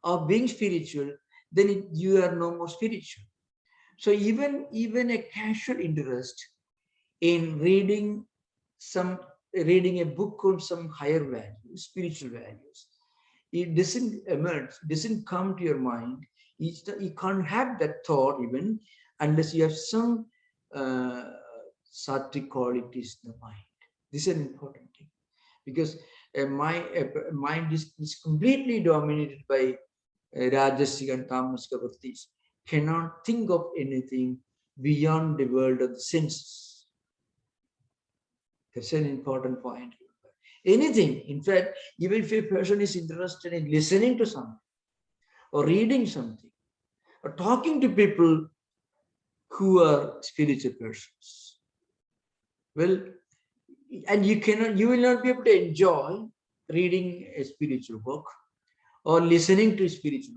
of being spiritual, then you are no more spiritual. So even a casual interest in reading a book on some higher values, spiritual values, it doesn't emerge, doesn't come to your mind. You can't have that thought even unless you have some sattvic qualities in the mind. This is an important thing because a mind is completely dominated by rajasic and tamasic vrittis, cannot think of anything beyond the world of the senses. That's an important point. Anything, in fact, even if a person is interested in listening to something or reading something or talking to people who are spiritual persons, well, and you will not be able to enjoy reading a spiritual book or listening to spiritual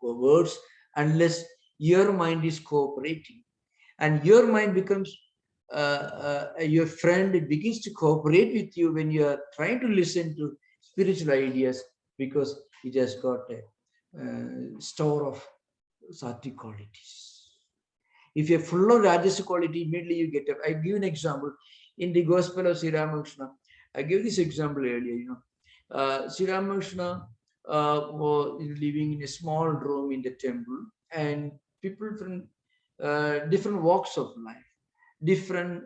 words unless your mind is cooperating. And your mind becomes your friend. It begins to cooperate with you when you are trying to listen to spiritual ideas, because it has got a store of sattvic qualities. If you're full of rajas quality, immediately you get up. I give an example in the Gospel of Sri Ramakrishna. I gave this example earlier. Sri Ramakrishna was living in a small room in the temple, and people from different walks of life, different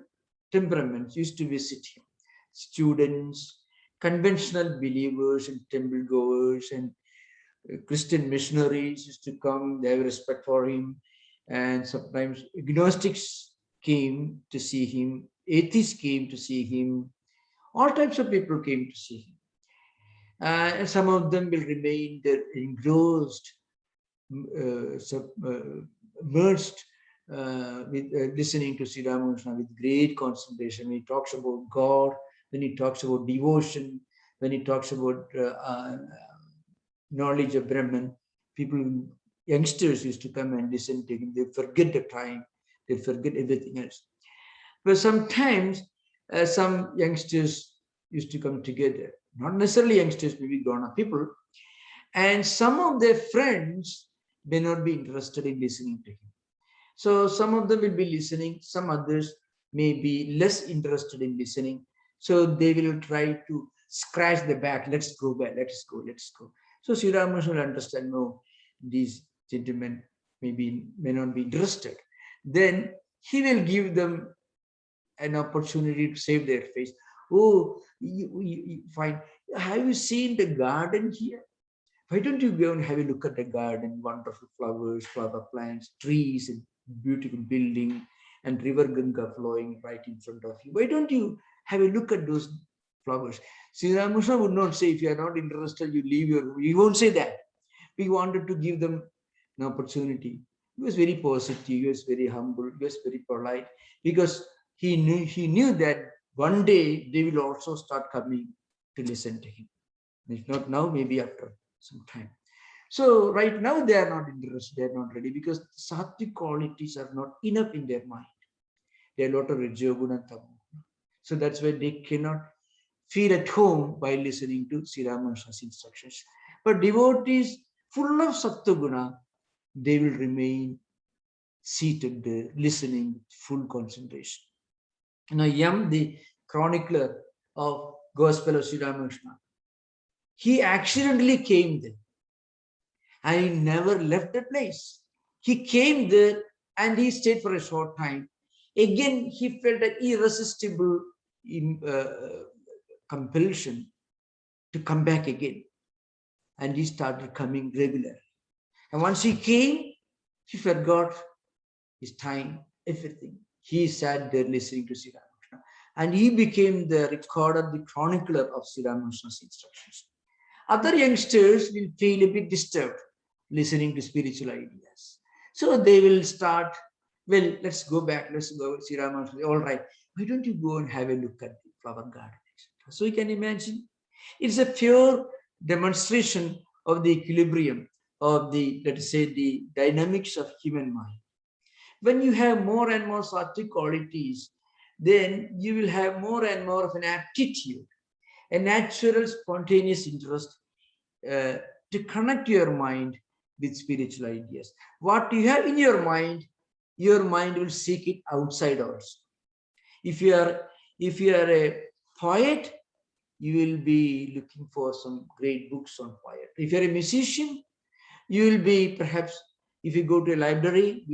temperaments used to visit him. Students, conventional believers and temple goers, and Christian missionaries used to come. They have respect for him, and sometimes agnostics came to see him, atheists came to see him, all types of people came to see him. And some of them will remain there engrossed, immersed with listening to Sri Ramakrishna with great concentration. When he talks about God, when he talks about devotion, when he talks about knowledge of Brahman, people, youngsters used to come and listen to him. They forget the time, they forget everything else. But sometimes some youngsters used to come together, not necessarily youngsters, maybe grown-up people, and some of their friends may not be interested in listening to him. So some of them will be listening, some others may be less interested in listening. So they will try to scratch the back. Let's go back, let's go, let's go. So Sri Ramakrishna will understand, no, these gentlemen may not be interested. Then he will give them an opportunity to save their face. Oh, fine. Have you seen the garden here? Why don't you go and have a look at the garden? Wonderful flowers, flower plants, trees, and beautiful building, and river Ganga flowing right in front of you. Why don't you have a look at those flowers? Sri Ramakrishna would not say, if you are not interested, you leave your. He won't say that. We wanted to give them an opportunity. He was very positive. He was very humble. He was very polite, because he knew that one day they will also start coming to listen to him. If not now, maybe after some time. So right now they are not interested, they are not ready, because sattvic qualities are not enough in their mind. There are a lot of rajoguna and tamoguna. So that's why they cannot feel at home by listening to Sri Ramakrishna's instructions. But devotees full of sattva-guna, they will remain seated there, listening with full concentration. Now, Yam, the chronicler of Gospel of Sri Ramakrishna, he accidentally came there and he never left the place. He came there and he stayed for a short time. Again, he felt an irresistible compulsion to come back again. And he started coming regularly. And once he came, he forgot his time, everything. He sat there listening to Sri Ramakrishna. And he became the recorder, the chronicler of Sri Ramakrishna's instructions. Other youngsters will feel a bit disturbed listening to spiritual ideas. So they will start, well, let's go back, let's go, Sri Ramakrishna. All right, why don't you go and have a look at the flower garden? So you can imagine, it's a pure demonstration of the equilibrium of the, let us say, the dynamics of human mind. When you have more and more sattvic qualities, then you will have more and more of an aptitude, a natural spontaneous interest to connect your mind with spiritual ideas. What you have in your mind will seek it outside also. If you are a poet, you will be looking for some great books on poetry. If you're a musician, you will be, perhaps, if you go to a library,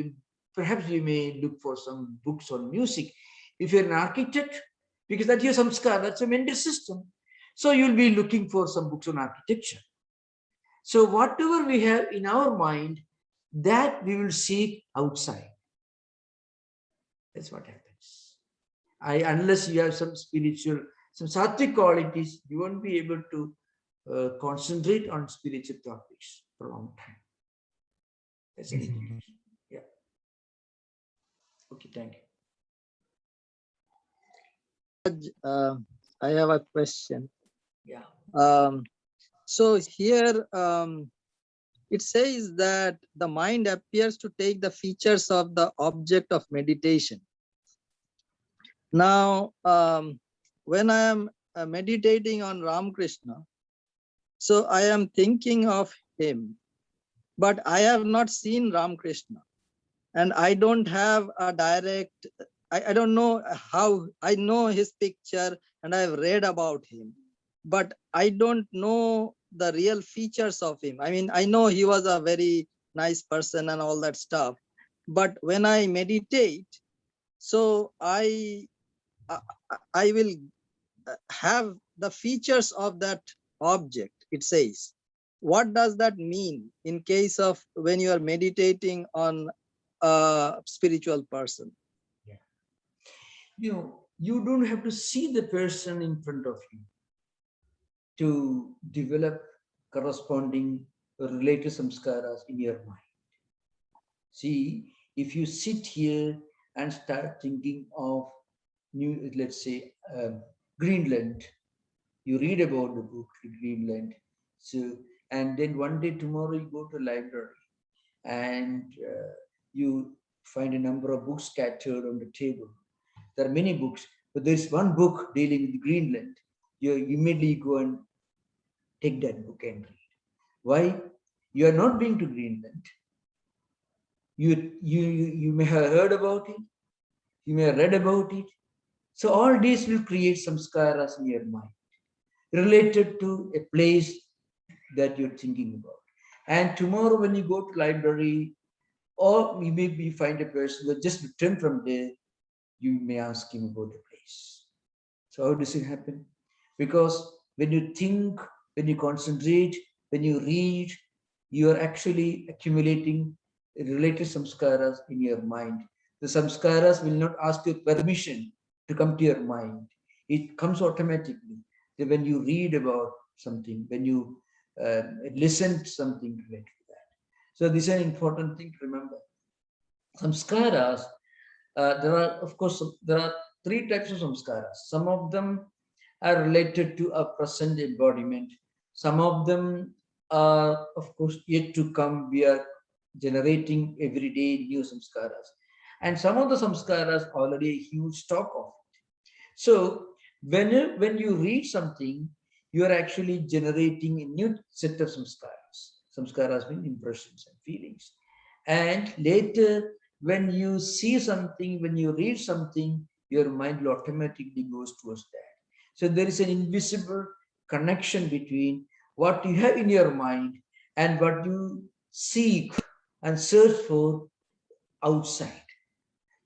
perhaps you may look for some books on music. If you're an architect, because that's your samskar, that's a mental system, so you'll be looking for some books on architecture. So whatever we have in our mind, that we will seek outside. That's what happens. Unless you have some spiritual, some sattvic qualities, you won't be able to concentrate on spiritual topics for a long time. That's an indication. Yeah. Okay, thank you. I have a question. Yeah. So here it says that the mind appears to take the features of the object of meditation. Now, when I am meditating on Ramakrishna, so I am thinking of him, but I have not seen Ramakrishna, and I don't have a direct, I don't know how, I know his picture and I've read about him, but I don't know the real features of him. I mean, I know he was a very nice person and all that stuff, but when I meditate, so I will have the features of that object, it says. What does that mean in case of when you are meditating on a spiritual person? Yeah. You don't have to see the person in front of you to develop corresponding related samskaras in your mind. See, if you sit here and start thinking of new, let's say, Greenland, you read about the book Greenland. So, and then one day tomorrow you go to a library and you find a number of books scattered on the table. There are many books, but there's one book dealing with Greenland. You immediately go and take that book and read. Why? You are not being to Greenland. You may have heard about it. You may have read about it. So all these will create some samskaras in your mind related to a place that you're thinking about. And tomorrow when you go to library, or you maybe find a person that just returned from there, you may ask him about the place. So how does it happen? Because when you think, when you concentrate, when you read, you are actually accumulating related samskaras in your mind. The samskaras will not ask you permission to come to your mind. It comes automatically. When you read about something, when you listen to something related to that. So this is an important thing to remember. Samskaras, there are, of course, there are three types of samskaras. Some of them are related to a present embodiment. Some of them are, of course, yet to come. We are generating every day new samskaras. And some of the samskaras already a huge stock of. So when you read something, you are actually generating a new set of samskaras. Samskaras mean impressions and feelings. And later, when you see something, when you read something, your mind will automatically goes towards that. So there is an invisible connection between what you have in your mind and what you seek and search for outside.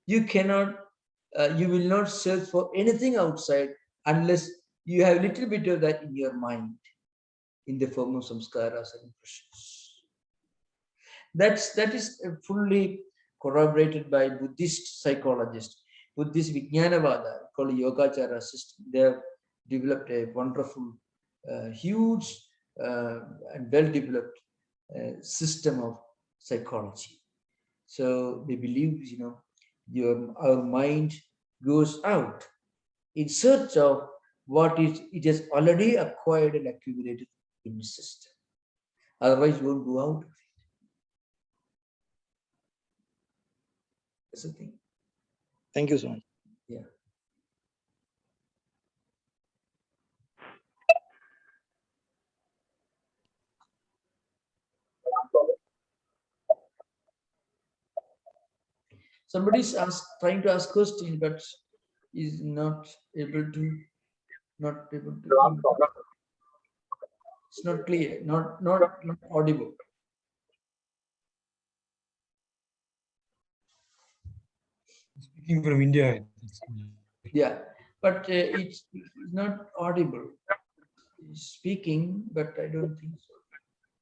You cannot, you will not search for anything outside unless you have a little bit of that in your mind in the form of samskaras and impressions. That is fully corroborated by Buddhist psychologists. Buddhist Vijnanavada, called Yogacara system, they have developed a wonderful, huge, and well-developed system of psychology. So they believe, our mind goes out in search of what it has already acquired and accumulated in the system. Otherwise, it won't go out. That's the thing. Thank you so much. Yeah. Somebody's trying to ask question, but is not able to. It's not clear. Not audible. Speaking from India. Yeah, but it's not audible. He's speaking, but I don't think so.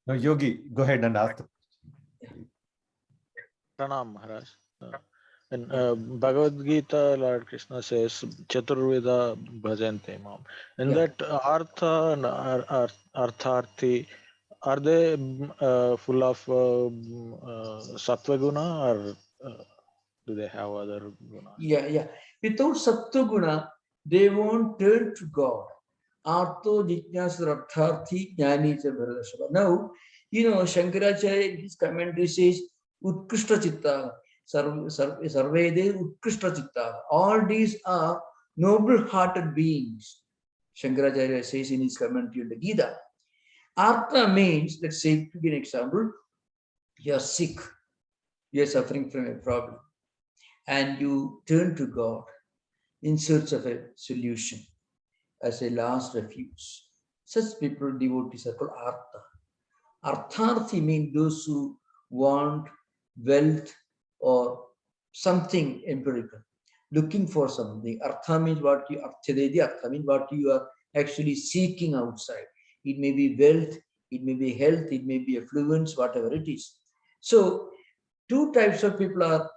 No, Yogi, go ahead and ask the question. Pranam Maharaj. In Bhagavad Gita, Lord Krishna says, Chaturveda bhajante mam. In that Artha and Artharthi, are they full of Sattva Guna or do they have other gunas? Yeah. Without Sattva Guna, they won't turn to God. Artho Jijnasarartharthi Jnani cha Bharadashava. Now, Shankaracharya in his commentary says, Utkrishta Chitta, Sarvede Utkrishta Chitta. All these are noble-hearted beings. Shankaracharya says in his commentary on the Gita. Artha means, let's say, to give an example, you are sick, you are suffering from a problem, and you turn to God in search of a solution as a last refuge. Such people, devotees, are called Artha. Artharthi means those who want wealth or something empirical, looking for something. Artha means what you Artha means what you are actually seeking outside. It may be wealth, it may be health, it may be affluence, whatever it is. So, two types of people are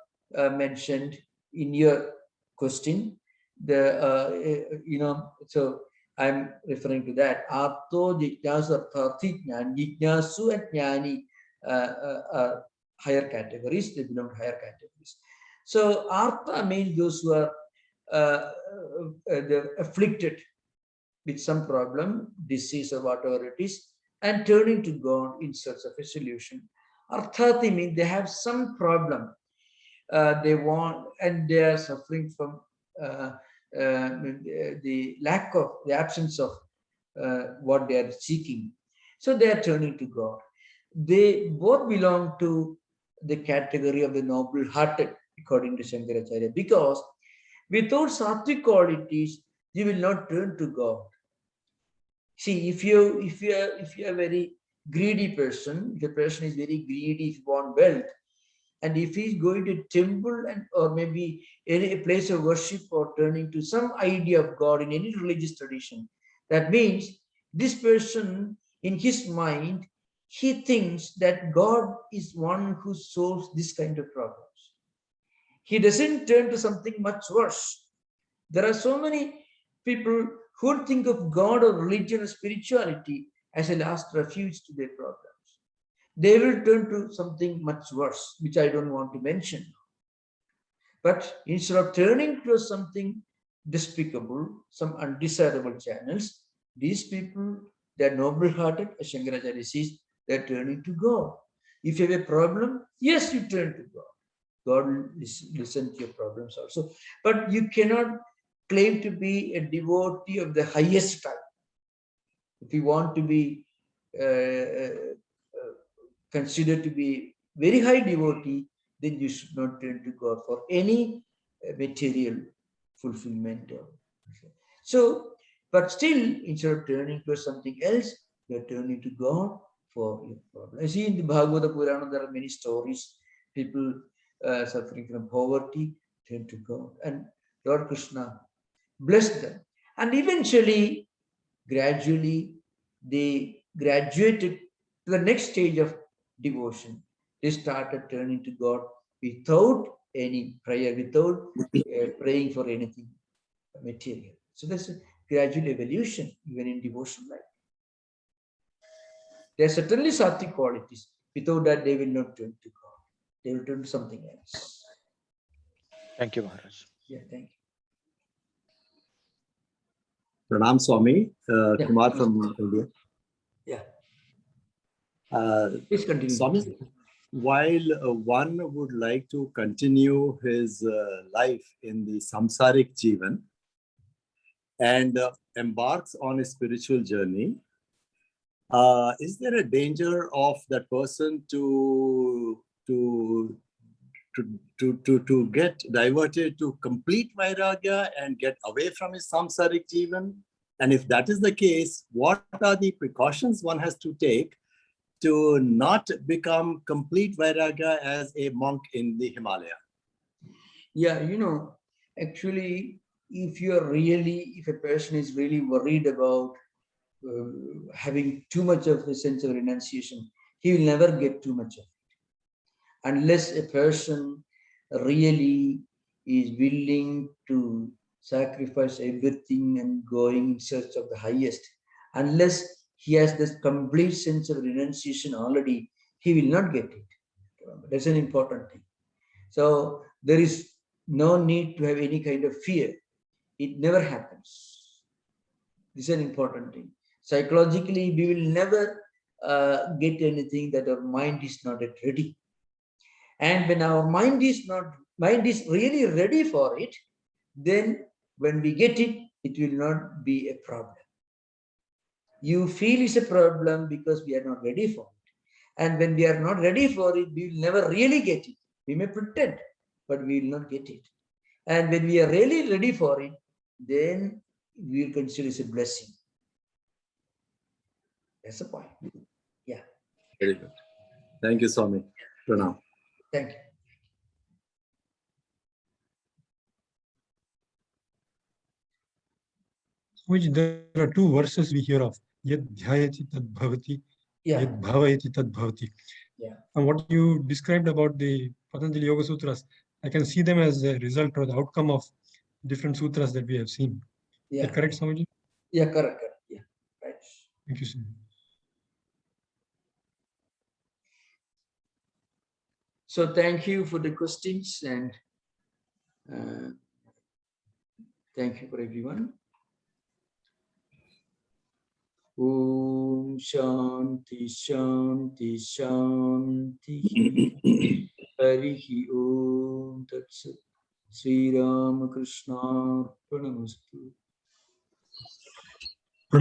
mentioned in your question. So I'm referring to that. Artho, Jijnasu, Artharthi, Jijnasu and Jnani are higher categories. They belong to higher categories. So Artha means those who are afflicted with some problem, disease or whatever it is, and turning to God in search of a solution. Arthati means they have some problem they want, and they are suffering from the absence of what they are seeking. So they are turning to God. They both belong to the category of the noble-hearted, according to Shankaracharya, because without sattvic qualities, you will not turn to God. See, if you are a very greedy person, if a person is very greedy, if you want wealth, and if he's going to temple and or maybe any place of worship or turning to some idea of God in any religious tradition, that means this person in his mind, he thinks that God is one who solves this kind of problems. He doesn't turn to something much worse. There are so many people who think of God or religion or spirituality as a last refuge to their problems. They will turn to something much worse, which I don't want to mention. But instead of turning to something despicable, some undesirable channels, these people, they're noble-hearted, as Shankaracharya says, they're turning to God. If you have a problem, yes, you turn to God. God will listen to your problems also. But you cannot claim to be a devotee of the highest type. If you want to be considered to be very high devotee, then you should not turn to God for any material fulfillment. So, but still, instead of turning to something else, you are turning to God for your problem. I see in the Bhagavata Purana, there are many stories. People suffering from poverty turn to God, and Lord Krishna blessed them. And eventually, gradually, they graduated to the next stage of devotion. They started turning to God without any prayer, without praying for anything material. So there's a gradual evolution even in devotion life. There are certainly sattvic qualities. Without that, they will not turn to God. They will turn to something else. Thank you, Maharaj. Yeah, thank you. Pranam Swami, Yeah. Kumar from India. Yeah. Please continue. Swami, while one would like to continue his life in the samsaric jivan and embarks on a spiritual journey, is there a danger of that person to get diverted to complete vairagya and get away from his samsaric jivan? And if that is the case, what are the precautions one has to take to not become complete vairagya as a monk in the Himalaya? Yeah, actually, if a person is really worried about having too much of a sense of renunciation, he will never get too much of it. Unless a person really is willing to sacrifice everything and going in search of the highest, unless he has this complete sense of renunciation already, he will not get it. That's an important thing. So there is no need to have any kind of fear. It never happens. This is an important thing. Psychologically, we will never get anything that our mind is not yet ready. And when our mind is really ready for it, then when we get it, it will not be a problem. You feel it's a problem because we are not ready for it. And when we are not ready for it, we will never really get it. We may pretend, but we will not get it. And when we are really ready for it, then we will consider it a blessing. That's the point. Yeah. Very good. Thank you, Swami. Pranam. Thank you. Which there are two verses we hear of. Yad dhyayati tad bhavati, Yeah. yad bhavayati tad bhavati. Yeah. And what you described about the Patanjali Yoga Sutras, I can see them as a result or the outcome of different sutras that we have seen. Yeah. Is that correct, Swamiji? Yeah, correct. Yeah, right. Thank you, sir. So thank you for the questions and thank you for everyone. Om Shanti Shanti Shanti Harihi Om Tat Sat Sri Ramakrishna Pranamastu